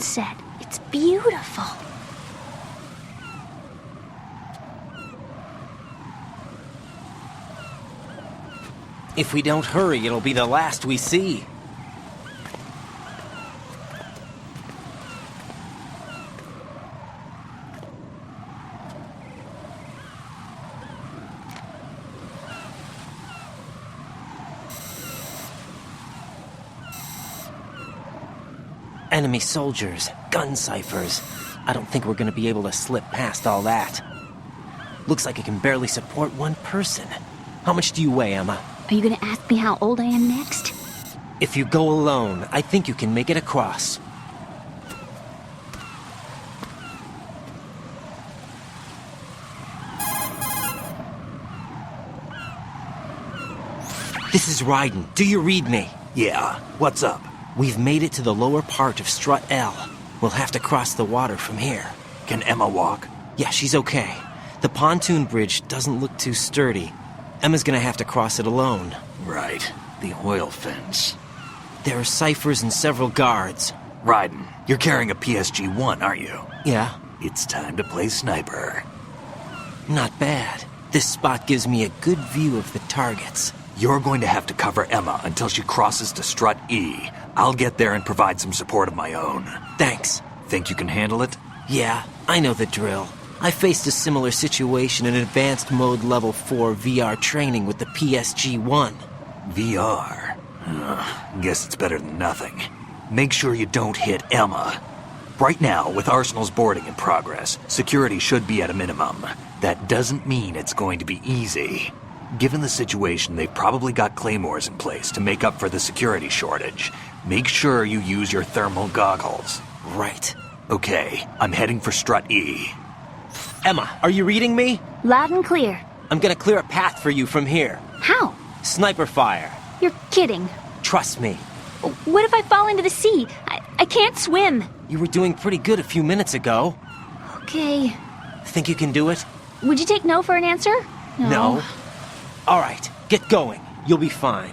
sunset. It's beautiful. If we don't hurry, it'll be the last we see. Enemy soldiers, gun ciphers. I don't think we're gonna be able to slip past all that. Looks like it can barely support one person. How much do you weigh, Emma? Are you gonna ask me how old I am next? If you go alone, I think you can make it across. This is Ryden. Do you read me? Yeah, what's up? We've made it to the lower part of Strut L. We'll have to cross the water from here. Can Emma walk? Yeah, she's okay. The pontoon bridge doesn't look too sturdy. Emma's gonna have to cross it alone. Right, the oil fence. There are ciphers and several guards. Ryden, you're carrying a PSG-1, aren't you? Yeah, It's time to play sniper. not bad. This spot gives me a good view of the targets. You're going to have to cover Emma until she crosses to Strut E. I'll get there and provide some support of my own. Thanks. Think you can handle it? Yeah, I know the drill. I faced a similar situation in Advanced Mode Level 4 VR training with the PSG-1. VR? Guess it's better than nothing. Make sure you don't hit Emma. Right now, with Arsenal's boarding in progress, security should be at a minimum. That doesn't mean it's going to be easy. Given the situation, they've probably got claymores in place to make up for the security shortage. Make sure you use your thermal goggles. Right. Okay, I'm heading for Strut E. Emma, are you reading me? Loud and clear. I'm gonna clear a path for you from here. How? Sniper fire. You're kidding. Trust me. What if I fall into the sea? I can't swim. You were doing pretty good a few minutes ago. Okay. Think you can do it? Would you take no for an answer? No. All right, get going. You'll be fine.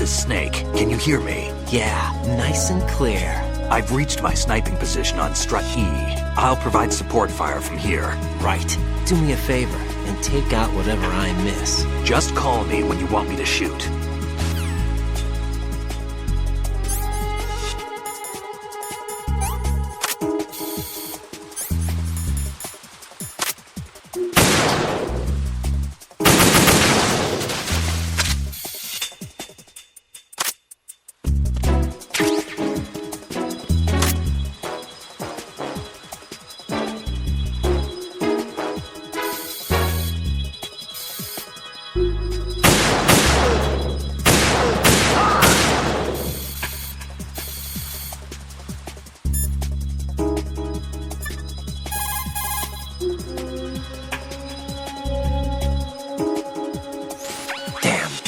This is Snake. Can you hear me? Yeah, nice and clear. I've reached my sniping position on strut E. I'll provide support fire from here. Right. Do me a favor and take out whatever I miss. Just call me when you want me to shoot.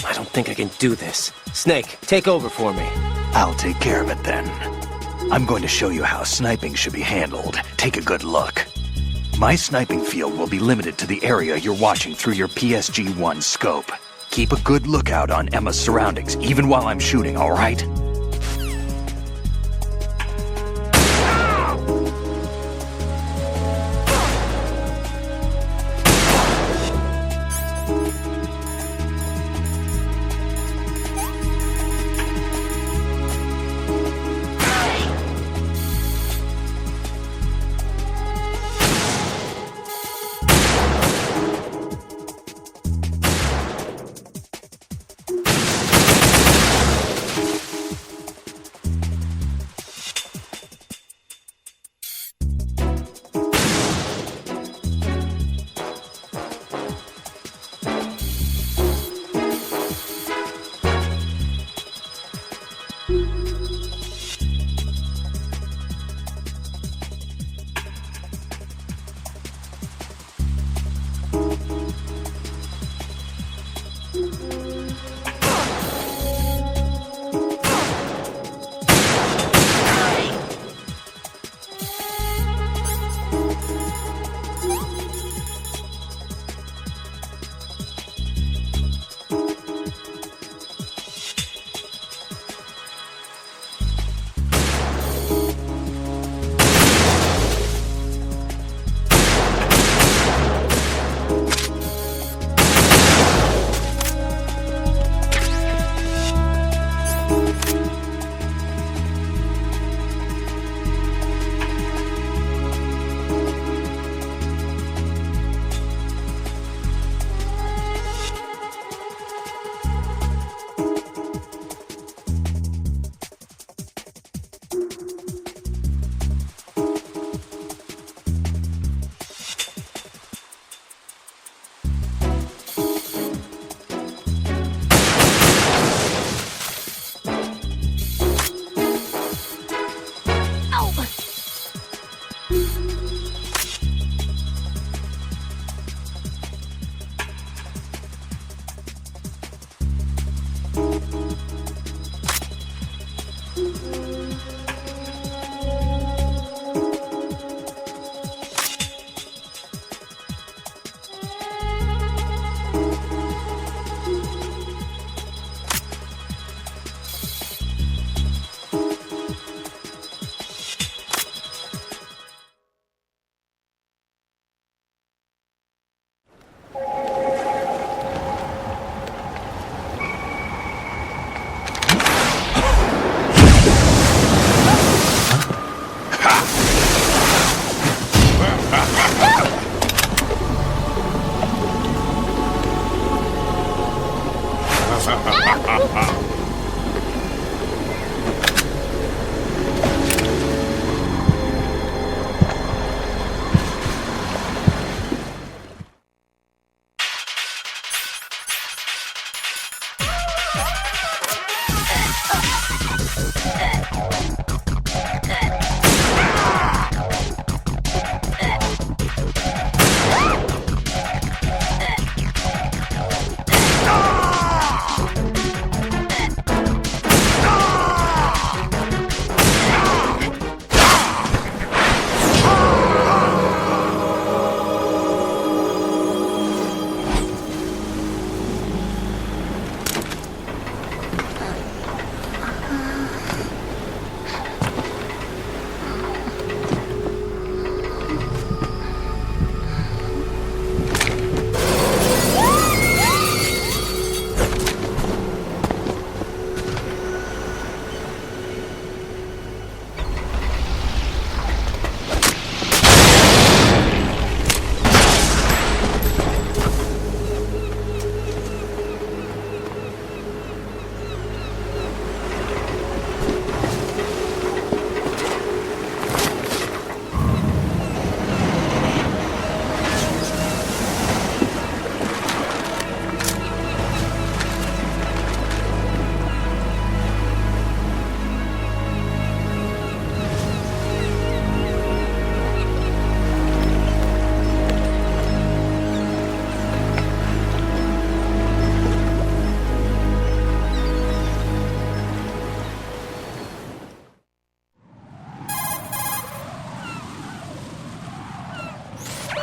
I think I can do this. Snake, take over for me. I'll take care of it then. I'm going to show you how sniping should be handled. Take a good look. My sniping field will be limited to the area you're watching through your PSG-1 scope. Keep a good lookout on Emma's surroundings, even while I'm shooting, all right?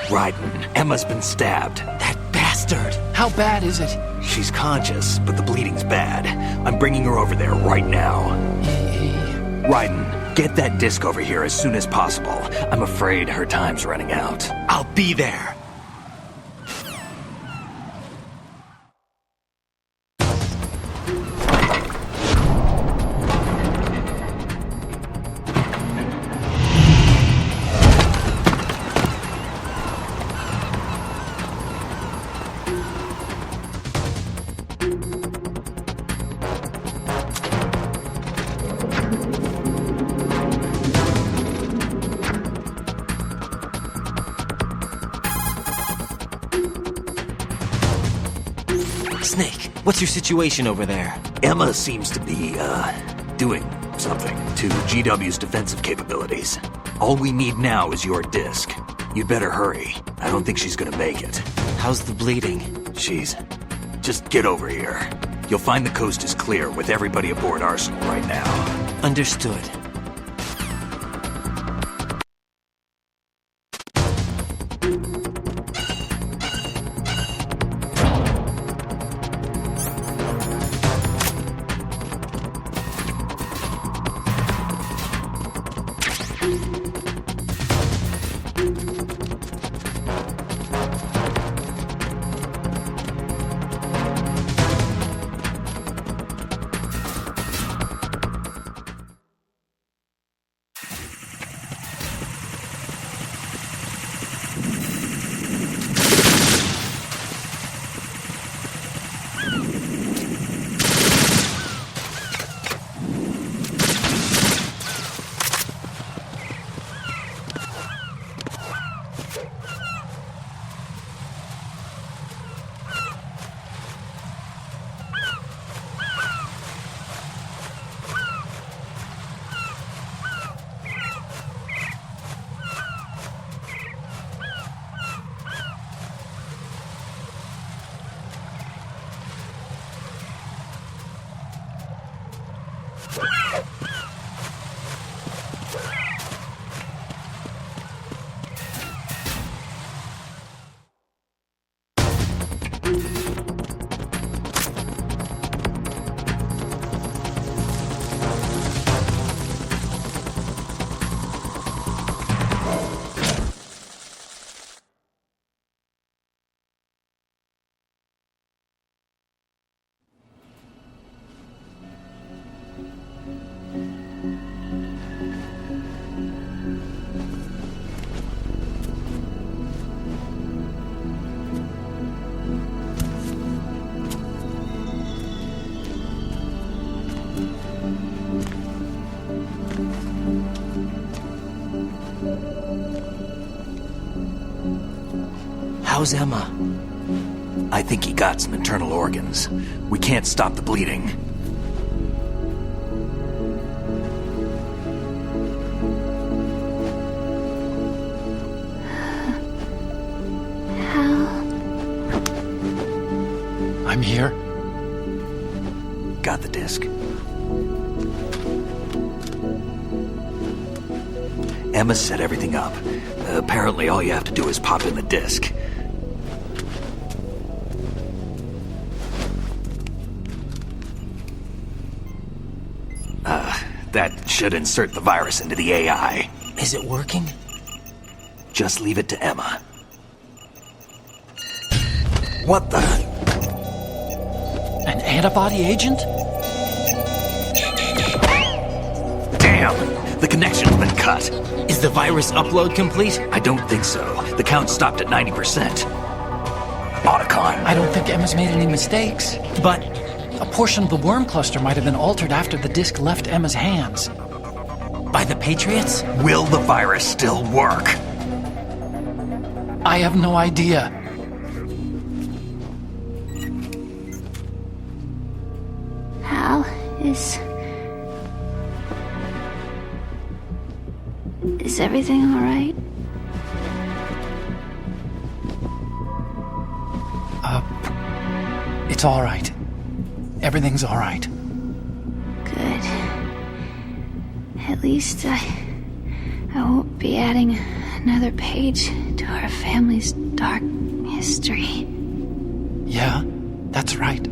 Raiden, Emma's been stabbed. That bastard! How bad is it? She's conscious, but the bleeding's bad. I'm bringing her over there right now. Raiden, get that disc over here as soon as possible. I'm afraid her time's running out. I'll be there! Snake, what's your situation over there? Emma seems to be, doing something to GW's defensive capabilities. All we need now is your disc. You'd better hurry. I don't think she's gonna make it. How's the bleeding? Just get over here. You'll find the coast is clear with everybody aboard Arsenal right now. Understood. How's Emma? I think he got some internal organs. We can't stop the bleeding. I'm here. Got the disc. Emma set everything up. Apparently all you have to do is pop in the disc. That should insert the virus into the AI. Is it working? Just leave it to Emma. What the? An antibody agent? Damn! The connection's been cut. Is the virus upload complete? I don't think so. The count stopped at 90%. Otacon. I don't think Emma's made any mistakes. But A portion of the worm cluster might have been altered after the disc left Emma's hands. by the Patriots? Will the virus still work? I have no idea. Hal, is everything all right? It's all right. Everything's all right. Good. At least I won't be adding another page to our our family's dark history. Yeah, that's right.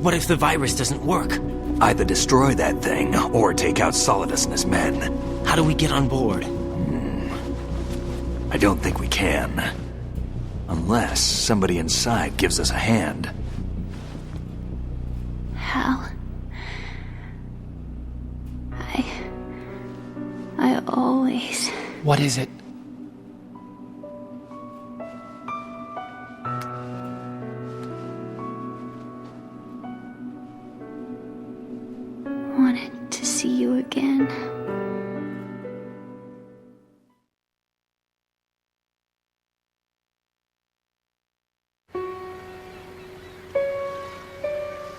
What if the virus doesn't work? Either destroy that thing, or take out Solidus and his men. How do we get on board? I don't think we can. Unless somebody inside gives us a hand. Hal. I always... What is it? wanted to see you again.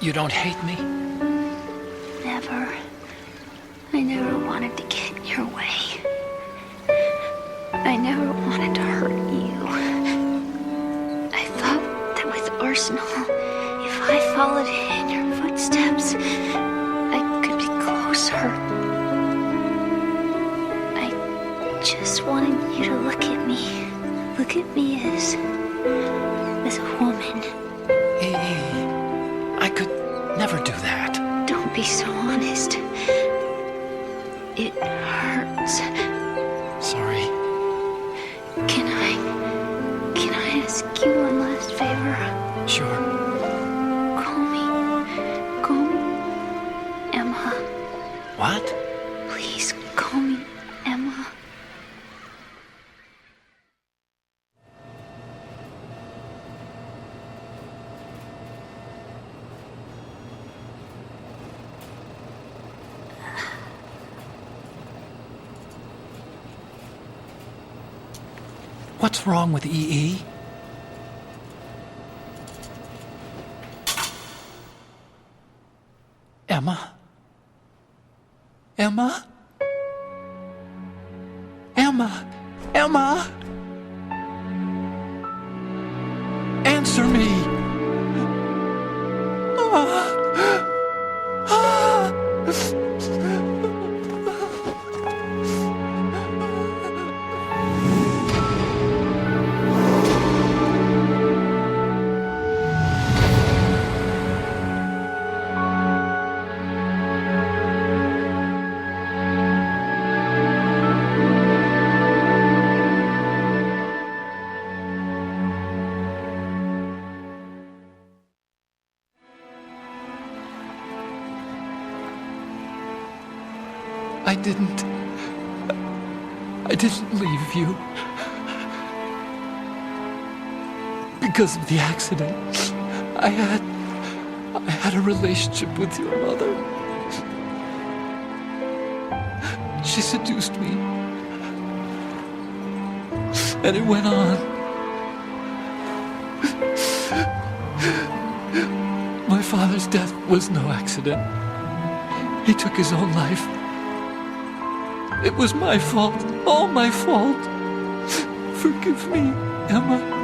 You don't hate me? Never. I never wanted to get in your way. I never wanted to hurt you. I thought that with Arsenal, if I followed in your footsteps, I could be closer. I just wanted you to look at me. Look at me as a woman. I could never do that. Don't be so honest. It hurts. Sorry. Can I ask you one last favor? Sure. Call me Emma. What? Please call me Emma. What's wrong with EE? Emma? Emma? Emma? Emma? Answer me! I didn't leave you. Because of the accident, I had a relationship with your mother. She seduced me. And it went on. My father's death was no accident. He took his own life. It was my fault, all my fault. Forgive me, Emma.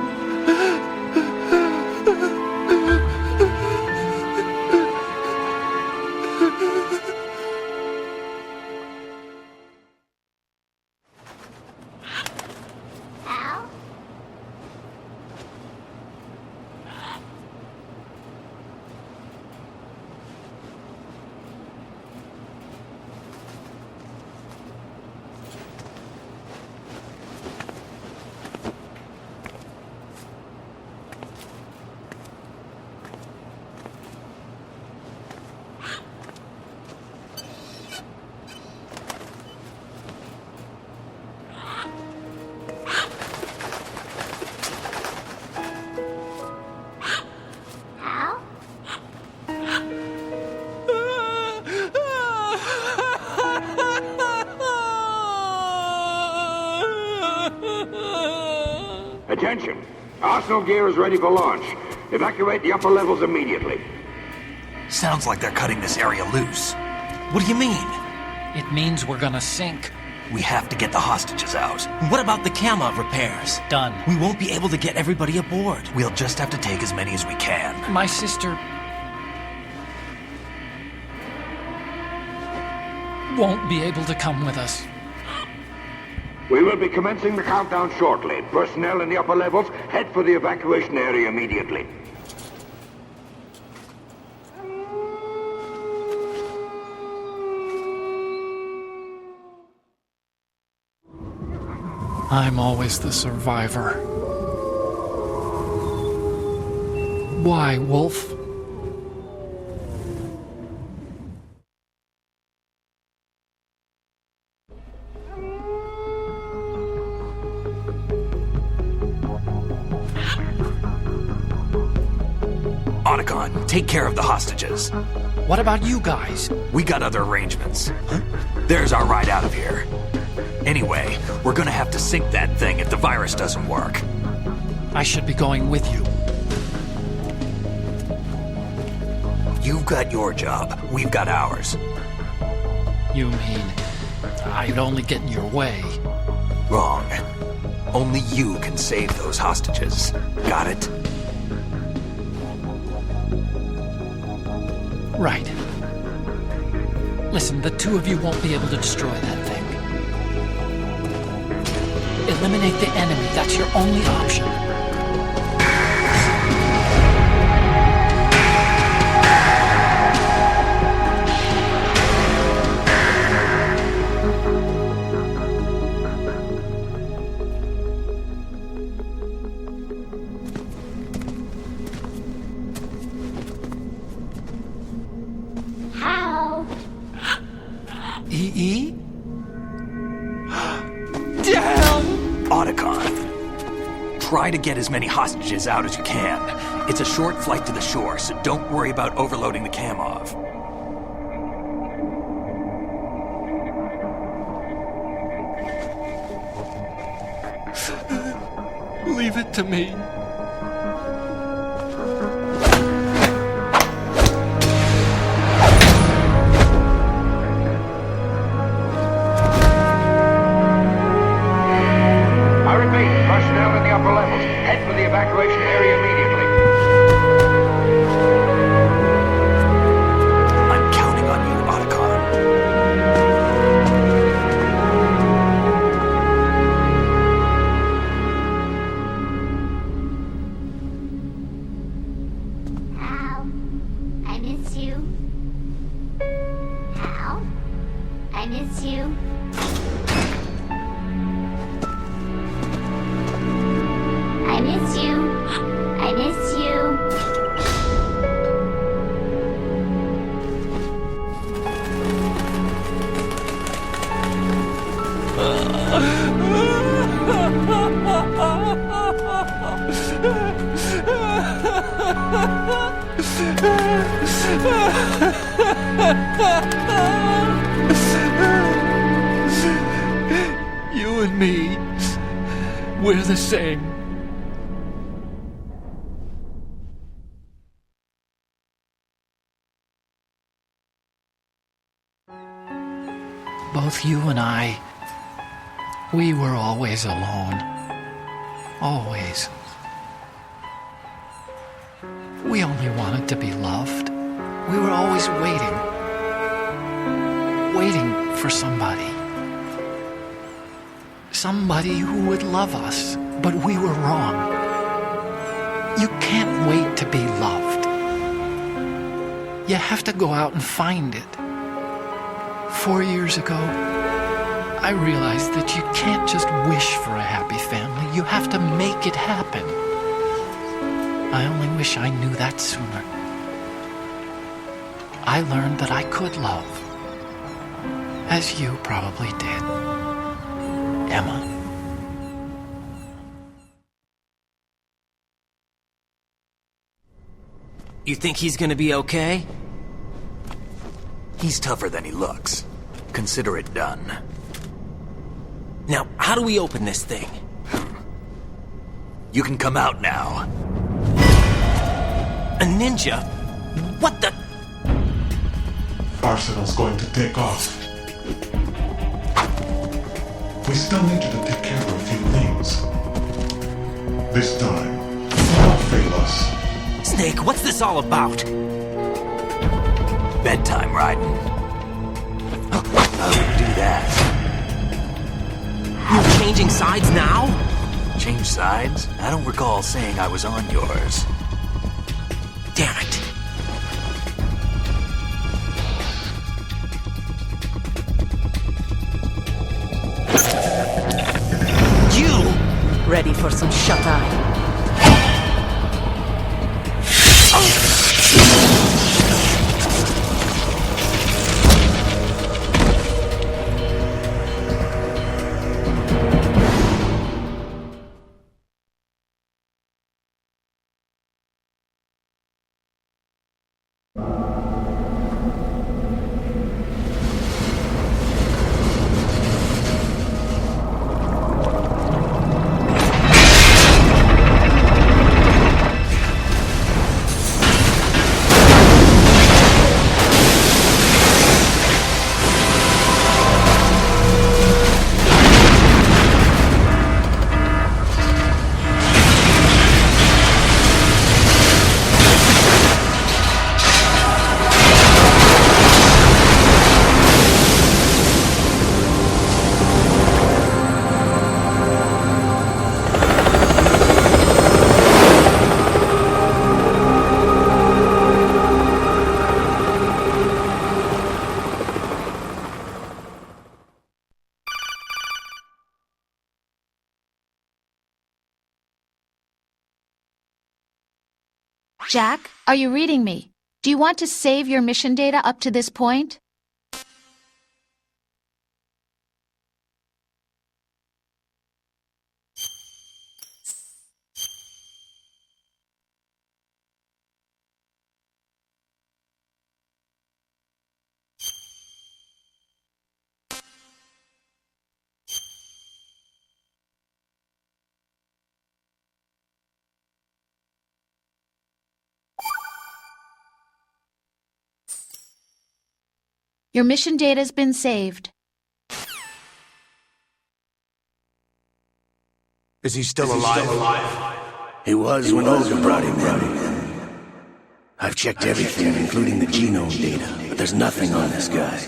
Attention! Arsenal gear is ready for launch. Evacuate the upper levels immediately. Sounds like they're cutting this area loose. What do you mean? It means we're gonna sink. We have to get the hostages out. What about the camo repairs? Done. We won't be able to get everybody aboard. We'll just have to take as many as we can. My sister... won't be able to come with us. We will be commencing the countdown shortly. Personnel in the upper levels, head for the evacuation area immediately. I'm always the survivor. Why, Wolf? Otacon, take care of the hostages. What about you guys? We got other arrangements. There's our ride out of here. Anyway, we're gonna have to sink that thing if the virus doesn't work. I should be going with you. You've got your job, we've got ours. You mean I'd only get in your way? Wrong. Only you can save those hostages. Got it? Right. Listen, the two of you won't be able to destroy that thing. Eliminate the enemy. That's your only option. How? EE? Damn! Otacon, try to get as many hostages out as you can. It's a short flight to the shore, so don't worry about overloading the Camov. Leave it to me. I repeat, personnel in the upper levels, head for the evacuation area immediately. I'm counting on you, Otacon. How? I miss you. How? I miss you. I miss you. I miss you. You and me, we're the same. Both you and I, we were always alone. Always. We only wanted to be loved. We were always waiting. Waiting for somebody. Somebody who would love us, but we were wrong. You can't wait to be loved. You have to go out and find it. 4 years ago, I realized that you can't just wish for a happy family. You have to make it happen. I only wish I knew that sooner. I learned that I could love, as you probably did, Emma. You think he's gonna be okay? He's tougher than he looks. Consider it done. Now, how do we open this thing? You can come out now. A ninja? What the? Arsenal's going to take off. We still need you to take care of a few things. This time, don't fail us. Snake, what's this all about? Bedtime riding. that. You're changing sides now? Change sides? I don't recall saying I was on yours. Damn it. You! Ready for some shut-eye? Jack, are you reading me? Do you want to save your mission data up to this point? Your mission data's been saved. Is he still alive? He was when Olga brought him in. I've checked everything, including the genome data, but there's nothing on this guy.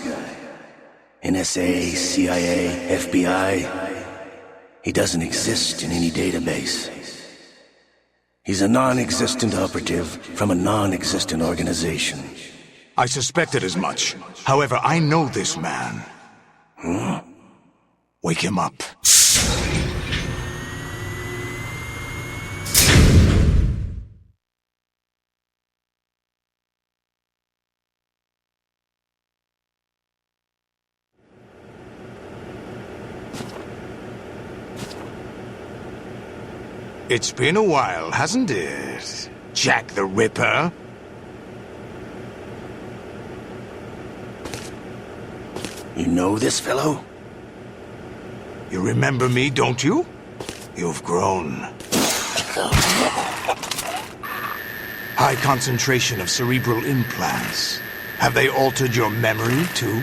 NSA, CIA, FBI. He doesn't exist in any database. He's a non-existent operative from a non-existent organization. I suspected as much. However, I know this man. Huh? Wake him up. It's been a while, hasn't it? Jack the Ripper? You know this fellow? You remember me, don't you? You've grown. High concentration of cerebral implants. Have they altered your memory, too?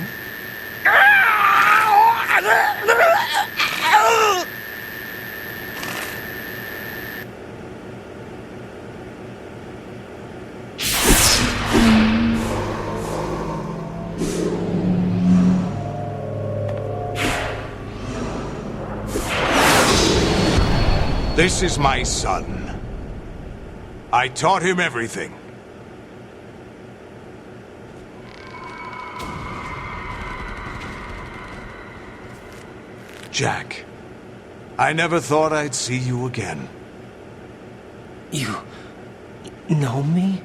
This is my son. I taught him everything. Jack, I never thought I'd see you again. You know me?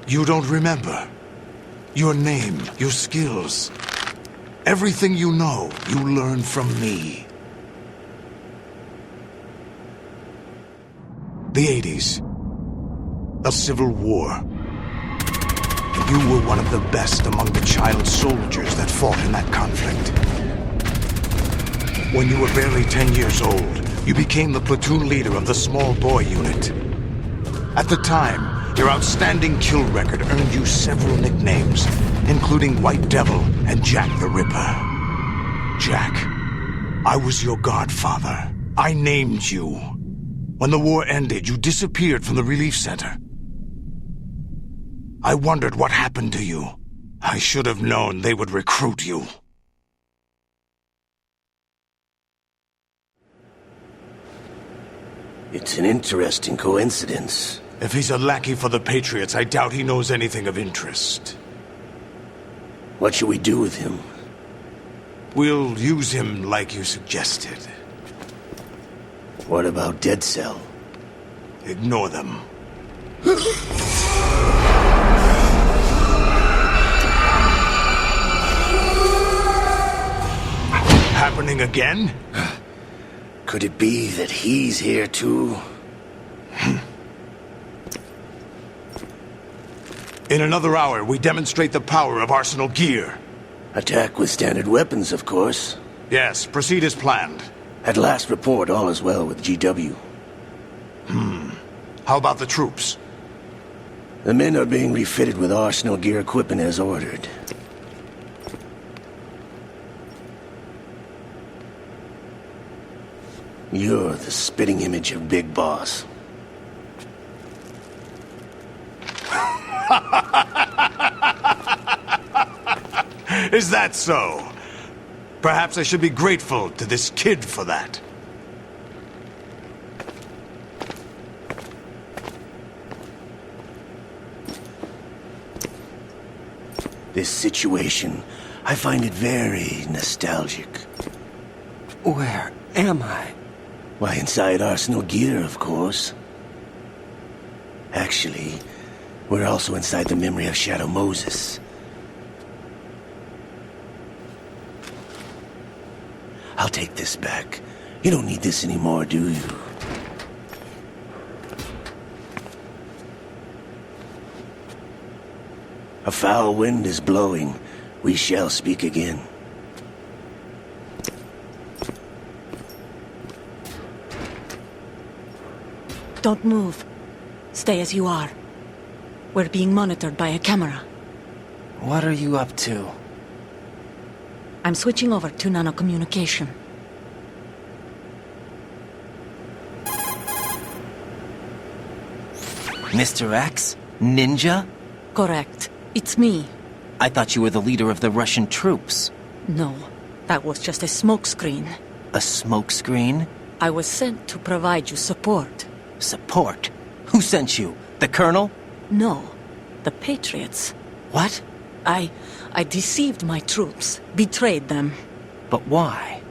You don't remember. Your name, your skills. Everything you know, you learned from me. The 80s. A civil war. You were one of the best among the child soldiers that fought in that conflict. When you were barely 10 years old, you became the platoon leader of the small boy unit. At the time, your outstanding kill record earned you several nicknames, including White Devil and Jack the Ripper. Jack, I was your godfather. I named you. When the war ended, you disappeared from the relief center. I wondered what happened to you. I should have known they would recruit you. It's an interesting coincidence. If he's a lackey for the Patriots, I doubt he knows anything of interest. What should we do with him? We'll use him like you suggested. What about Dead Cell? Ignore them. Happening again? Could it be that he's here too? In another hour, we demonstrate the power of Arsenal gear. Attack with standard weapons, of course. Yes, proceed as planned. At last report, all is well with GW. How about the troops? The men are being refitted with Arsenal gear equipment as ordered. You're the spitting image of Big Boss. Is that so? Perhaps I should be grateful to this kid for that. This situation, I find it very nostalgic. Where am I? Why, inside Arsenal gear, of course. Actually, we're also inside the memory of Shadow Moses. I'll take this back. You don't need this anymore, do you? A foul wind is blowing. We shall speak again. Don't move. Stay as you are. We're being monitored by a camera. What are you up to? I'm switching over to nanocommunication. Mr. X? Ninja? Correct. It's me. I thought you were the leader of the Russian troops. No, that was just a smokescreen. A smokescreen? I was sent to provide you support. Support? Who sent you? The Colonel? No, the Patriots. What? I deceived my troops, betrayed them. But why?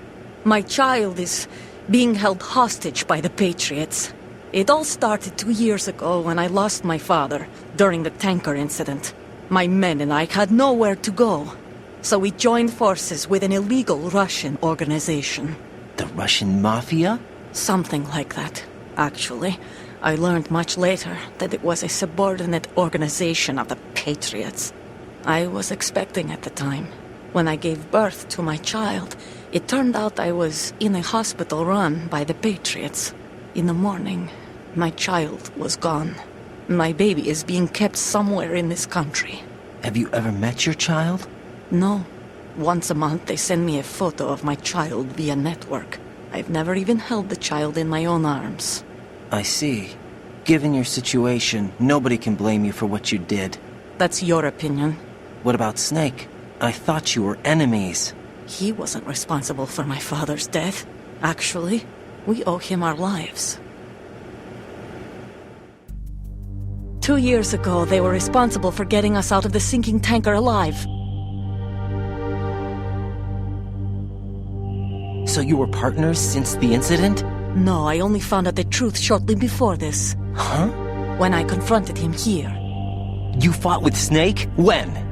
My child is being held hostage by the Patriots. It all started 2 years ago when I lost my father during the tanker incident. My men and I had nowhere to go, so we joined forces with an illegal Russian organization. The Russian Mafia? Something like that, actually. I learned much later that it was a subordinate organization of the Patriots. I was expecting at the time. When I gave birth to my child, it turned out I was in a hospital run by the Patriots. In the morning, my child was gone. My baby is being kept somewhere in this country. Have you ever met your child? No. Once a month they send me a photo of my child via network. I've never even held the child in my own arms. I see. Given your situation, nobody can blame you for what you did. That's your opinion. What about Snake? I thought you were enemies. He wasn't responsible for my father's death. Actually, we owe him our lives. 2 years ago, they were responsible for getting us out of the sinking tanker alive. So you were partners since the incident? No, I only found out the truth shortly before this. Huh? When I confronted him here. You fought with Snake? When?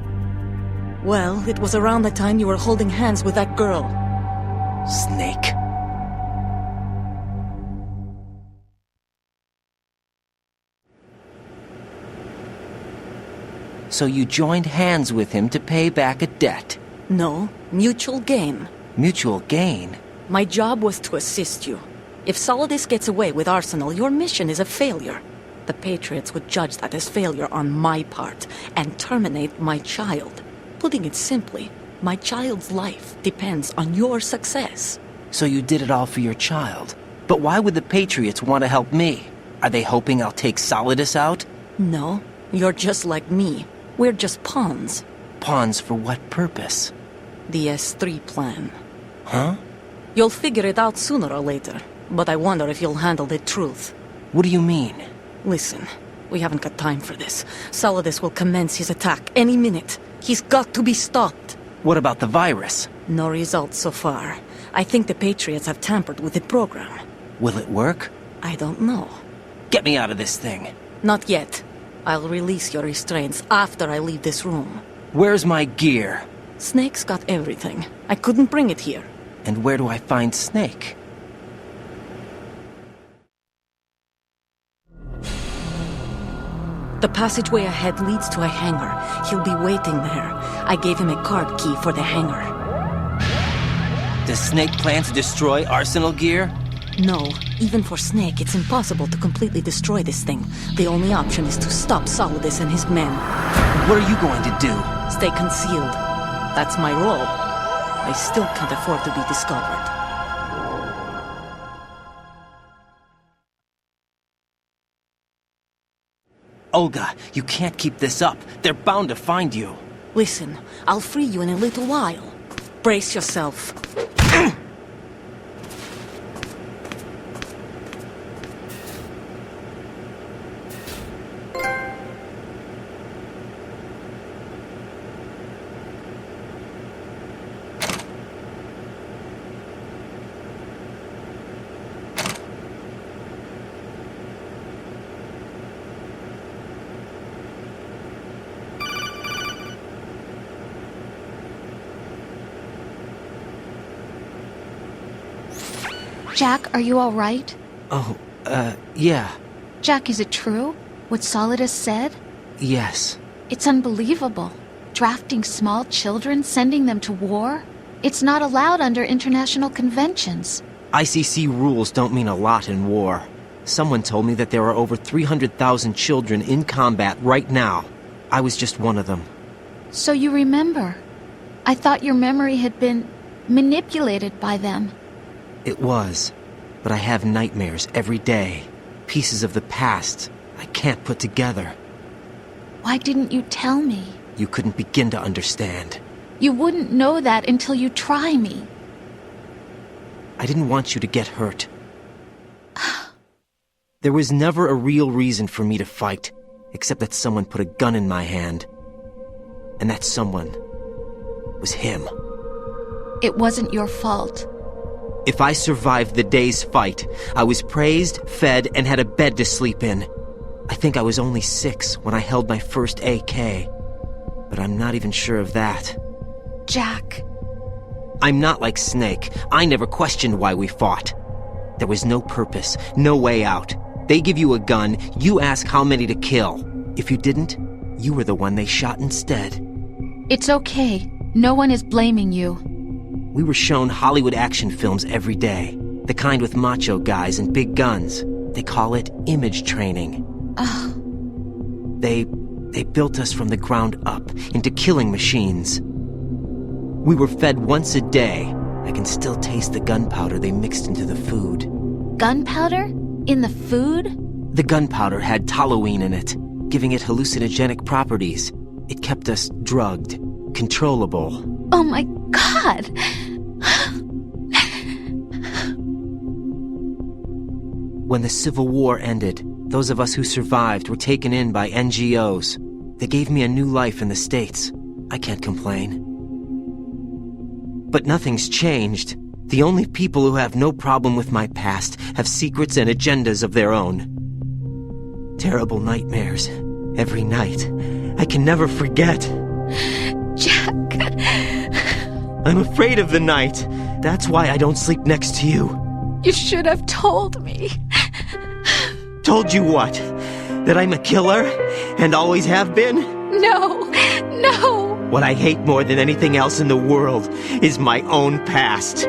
Well, it was around the time you were holding hands with that girl. Snake. So you joined hands with him to pay back a debt? No, mutual gain. Mutual gain? My job was to assist you. If Solidus gets away with Arsenal, your mission is a failure. The Patriots would judge that as failure on my part and terminate my child. Putting it simply, my child's life depends on your success. So you did it all for your child. But why would the Patriots want to help me? Are they hoping I'll take Solidus out? No, you're just like me. We're just pawns. Pawns for what purpose? The S3 plan. Huh? You'll figure it out sooner or later, but I wonder if you'll handle the truth. What do you mean? Listen, we haven't got time for this. Solidus will commence his attack any minute. He's got to be stopped. What about the virus? No results so far. I think the Patriots have tampered with the program. Will it work? I don't know. Get me out of this thing. Not yet. I'll release your restraints after I leave this room. Where's my gear? Snake's got everything. I couldn't bring it here. And where do I find Snake? The passageway ahead leads to a hangar. He'll be waiting there. I gave him a card key for the hangar. Does Snake plan to destroy Arsenal gear? No. Even for Snake, it's impossible to completely destroy this thing. The only option is to stop Solidus and his men. What are you going to do? Stay concealed. That's my role. I still can't afford to be discovered. Olga, you can't keep this up. They're bound to find you. Listen, I'll free you in a little while. Brace yourself. Jack, are you all right? Oh, yeah. Jack, is it true? What Solidus said? Yes. It's unbelievable. Drafting small children, sending them to war? It's not allowed under international conventions. ICC rules don't mean a lot in war. Someone told me that there are over 300,000 children in combat right now. I was just one of them. So you remember. I thought your memory had been manipulated by them. It was, but I have nightmares every day. Pieces of the past I can't put together. Why didn't you tell me? You couldn't begin to understand. You wouldn't know that until you try me. I didn't want you to get hurt. There was never a real reason for me to fight, except that someone put a gun in my hand. And that someone was him. It wasn't your fault. If I survived the day's fight, I was praised, fed, and had a bed to sleep in. I think I was only 6 when I held my first AK. But I'm not even sure of that. Jack. I'm not like Snake. I never questioned why we fought. There was no purpose, no way out. They give you a gun, you ask how many to kill. If you didn't, you were the one they shot instead. It's okay. No one is blaming you. We were shown Hollywood action films every day. The kind with macho guys and big guns. They call it image training. They built us from the ground up into killing machines. We were fed once a day. I can still taste the gunpowder they mixed into the food. Gunpowder? In the food? The gunpowder had toluene in it, giving it hallucinogenic properties. It kept us drugged, controllable. Oh my God! When the Civil War ended, those of us who survived were taken in by NGOs. They gave me a new life in the States. I can't complain. But nothing's changed. The only people who have no problem with my past have secrets and agendas of their own. Terrible nightmares. Every night. I can never forget. Jack. I'm afraid of the night. That's why I don't sleep next to you. You should have told me. Told you what? That I'm a killer? And always have been? No. What I hate more than anything else in the world is my own past.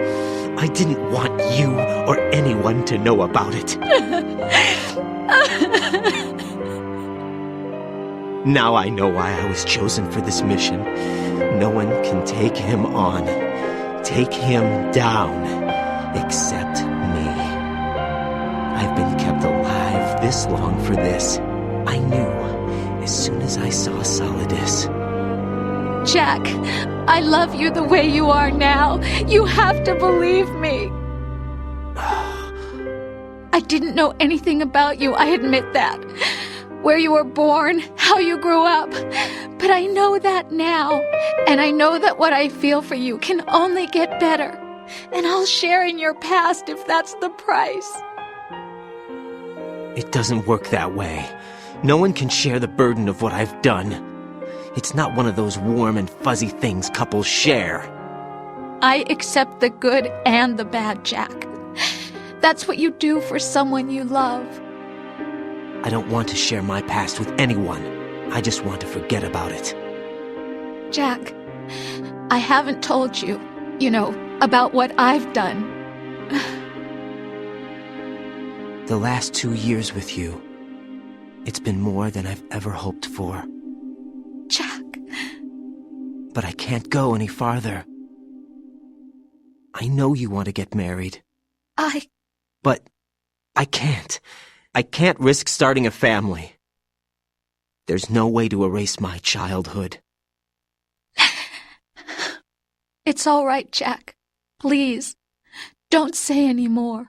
I didn't want you or anyone to know about it. Now I know why I was chosen for this mission. No one can take him on, take him down, except me. I've been kept alive this long for this. I knew as soon as I saw Solidus. Jack, I love you the way you are now. You have to believe me. I didn't know anything about you, I admit that. Where you were born, how you grew up. But I know that now. And I know that what I feel for you can only get better. And I'll share in your past if that's the price. It doesn't work that way. No one can share the burden of what I've done. It's not one of those warm and fuzzy things couples share. I accept the good and the bad, Jack. That's what you do for someone you love. I don't want to share my past with anyone. I just want to forget about it. Jack, I haven't told you, about what I've done. The last 2 years with you, it's been more than I've ever hoped for. Jack. But I can't go any farther. I know you want to get married. But I can't. I can't risk starting a family. There's no way to erase my childhood. It's all right, Jack. Please, don't say any more.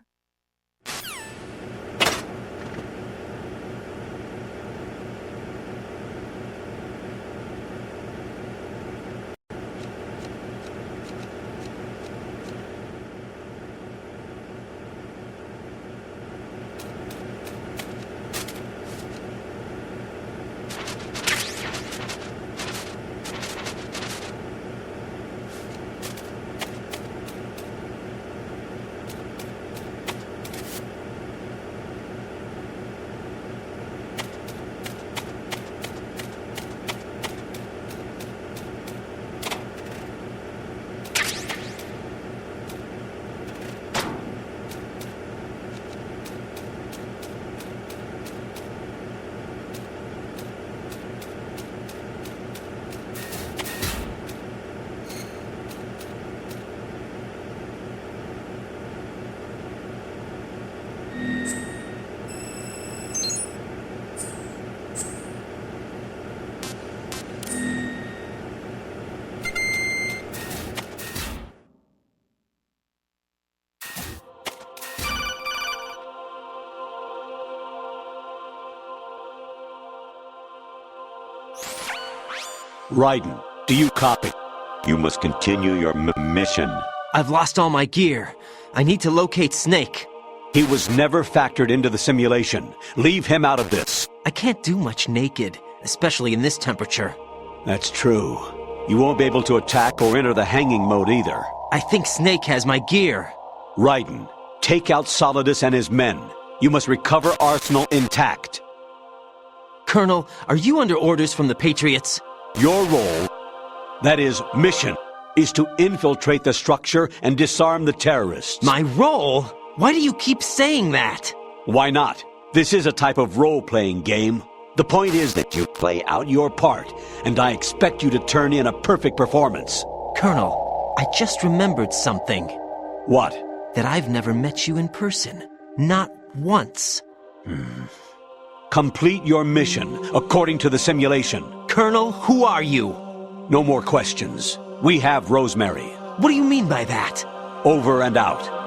Raiden, do you copy? You must continue your mission. I've lost all my gear. I need to locate Snake. He was never factored into the simulation. Leave him out of this. I can't do much naked, especially in this temperature. That's true. You won't be able to attack or enter the hanging mode either. I think Snake has my gear. Raiden, take out Solidus and his men. You must recover Arsenal intact. Colonel, are you under orders from the Patriots? Your role, that is, mission, is to infiltrate the structure and disarm the terrorists. My role? Why do you keep saying that? Why not? This is a type of role-playing game. The point is that you play out your part, and I expect you to turn in a perfect performance. Colonel, I just remembered something. What? That I've never met you in person. Not once. Complete your mission, according to the simulation. Colonel, who are you? No more questions. We have Rosemary. What do you mean by that? Over and out.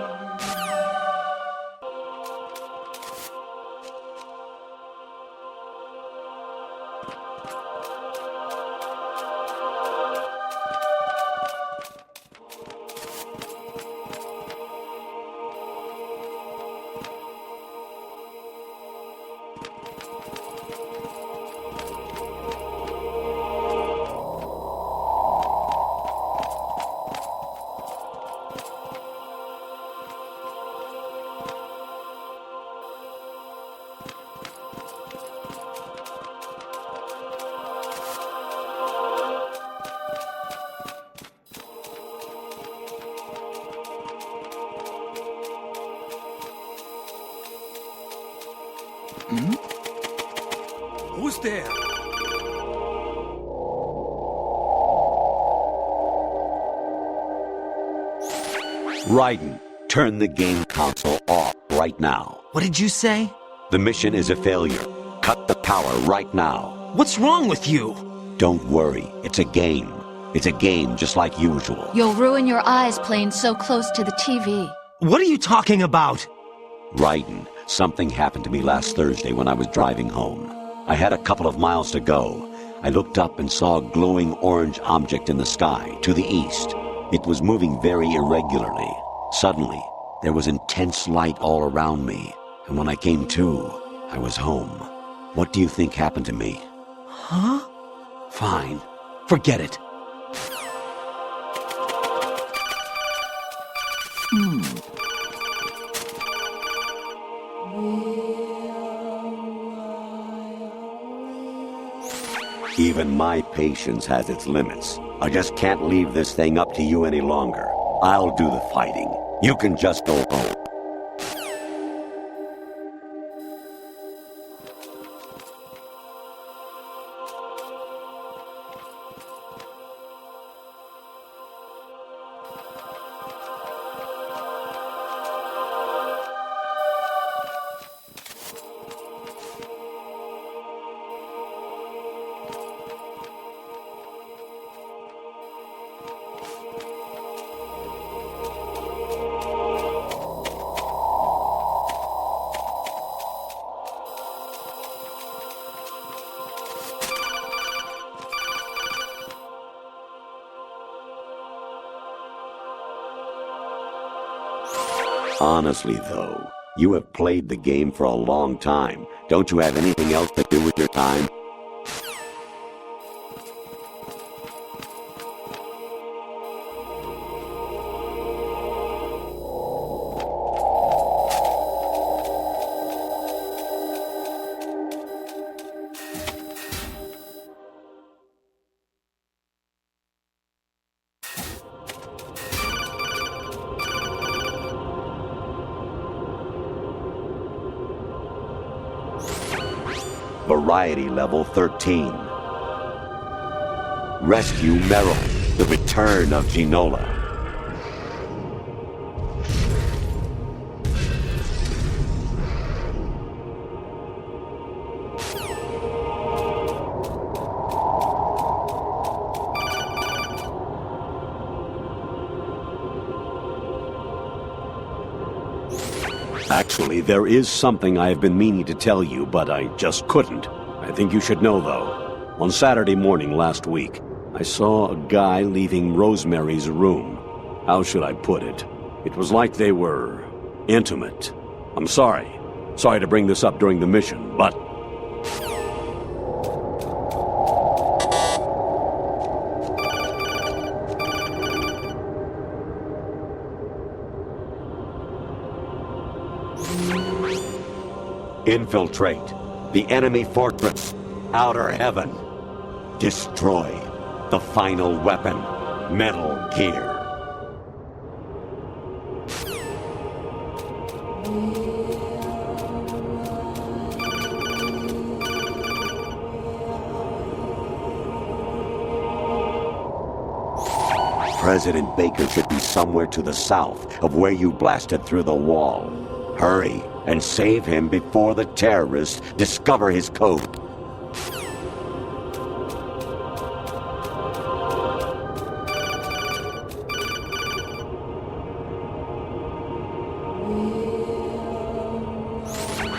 Who's there? Raiden, turn the game console off right now. What did you say? The mission is a failure. Cut the power right now. What's wrong with you? Don't worry, it's a game. It's a game just like usual. You'll ruin your eyes playing so close to the TV. What are you talking about? Raiden, Something happened to me last Thursday when I was driving home. I had a couple of miles to go. I looked up and saw a glowing orange object in the sky, to the east. It was moving very irregularly. Suddenly, there was intense light all around me, and when I came to, I was home. What do you think happened to me? Huh? Fine. Forget it. Even my patience has its limits. I just can't leave this thing up to you any longer. I'll do the fighting. You can just go home. Honestly, though, you have played the game for a long time. Don't you have anything else to do with your time? Variety level 13. Rescue Merrill, the return of Ginola. Actually, there is something I have been meaning to tell you, but I just couldn't. I think you should know, though. On Saturday morning last week, I saw a guy leaving Rosemary's room. How should I put it? It was like they were intimate. I'm sorry. Sorry to bring this up during the mission, but... Infiltrate the enemy fortress, Outer Heaven. Destroy the final weapon, Metal Gear. President Baker should be somewhere to the south of where you blasted through the wall. Hurry and save him before the terrorists discover his code.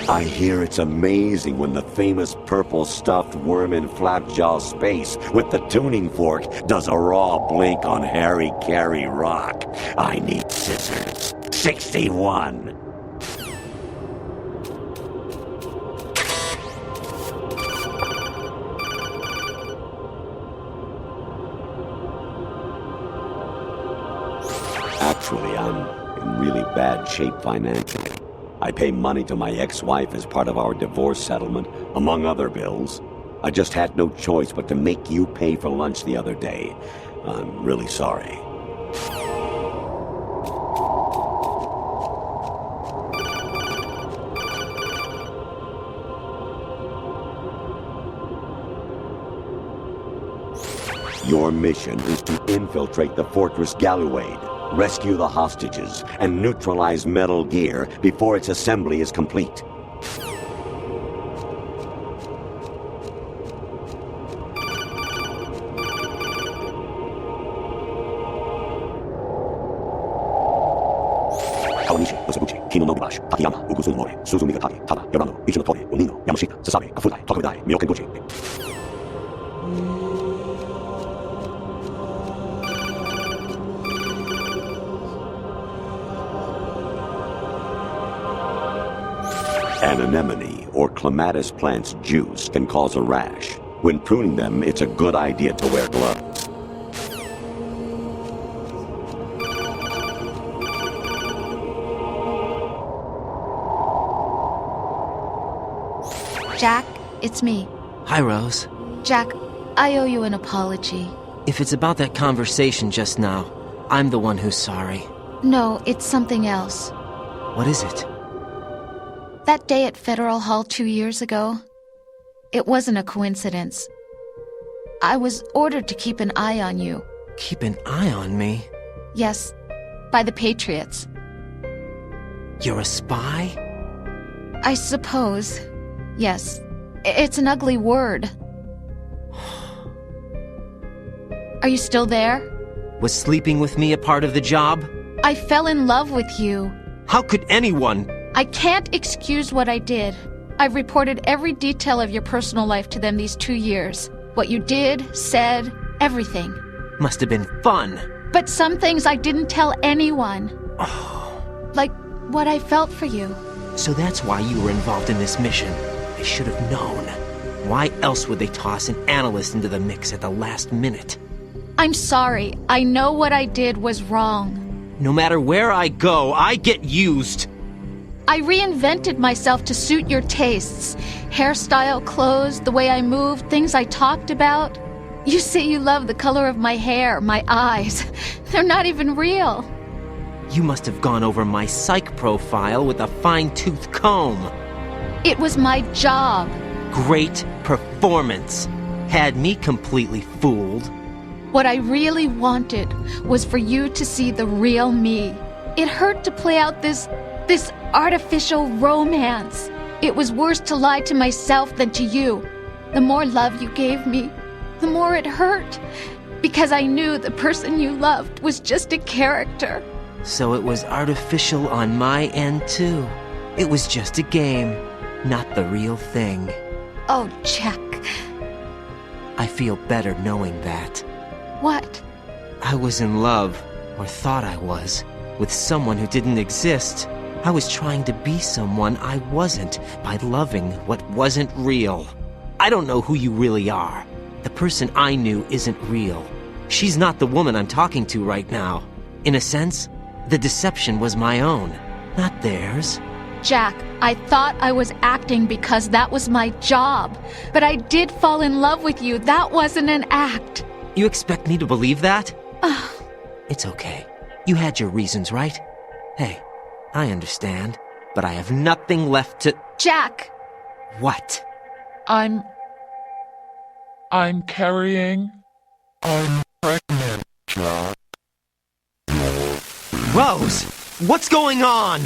I hear it's amazing when the famous purple stuffed worm in Flapjaw space with the tuning fork does a raw blink on Harry Carey Rock. I need scissors. 61. Actually, I'm in really bad shape financially. I pay money to my ex-wife as part of our divorce settlement, among other bills. I just had no choice but to make you pay for lunch the other day. I'm really sorry. Your mission is to infiltrate the Fortress Galluade, rescue the hostages, and neutralize Metal Gear before its assembly is complete. Kino no Bubash, Takiyama, Ugusu no Mori, Suzu Migatari, Tada, Yorano, Ichi no Tori, Unino, Yamashita, Sasabe, Kafudai, Tokudai, Myoken Guji. An anemone or clematis plant's juice can cause a rash. When pruning them, it's a good idea to wear gloves. Jack, it's me. Hi, Rose. Jack, I owe you an apology. If it's about that conversation just now, I'm the one who's sorry. No, it's something else. What is it? That day at Federal Hall 2 years ago, it wasn't a coincidence. I was ordered to keep an eye on you. Keep an eye on me? Yes, by the Patriots. You're a spy? I suppose. Yes. It's an ugly word. Are you still there? Was sleeping with me a part of the job? I fell in love with you. How could anyone? I can't excuse what I did. I've reported every detail of your personal life to them these 2 years. What you did, said, everything. Must have been fun. But some things I didn't tell anyone. Like what I felt for you. So that's why you were involved in this mission. I should have known. Why else would they toss an analyst into the mix at the last minute? I'm sorry. I know what I did was wrong. No matter where I go, I get used. I reinvented myself to suit your tastes. Hairstyle, clothes, the way I moved, things I talked about. You say you love the color of my hair, my eyes. They're not even real. You must have gone over my psych profile with a fine-tooth comb. It was my job. Great performance. Had me completely fooled. What I really wanted was for you to see the real me. It hurt to play out this artificial romance. It was worse to lie to myself than to you. The more love you gave me, the more it hurt. Because I knew the person you loved was just a character. So it was artificial on my end, too. It was just a game, not the real thing. Oh, Jack. I feel better knowing that. What? I was in love, or thought I was, with someone who didn't exist. I was trying to be someone I wasn't by loving what wasn't real. I don't know who you really are. The person I knew isn't real. She's not the woman I'm talking to right now. In a sense, the deception was my own, not theirs. Jack, I thought I was acting because that was my job. But I did fall in love with you. That wasn't an act. You expect me to believe that? It's okay. You had your reasons, right? Hey, I understand. But I have nothing left to... Jack! What? I'm carrying... I'm pregnant, Jack. Rose! What's going on?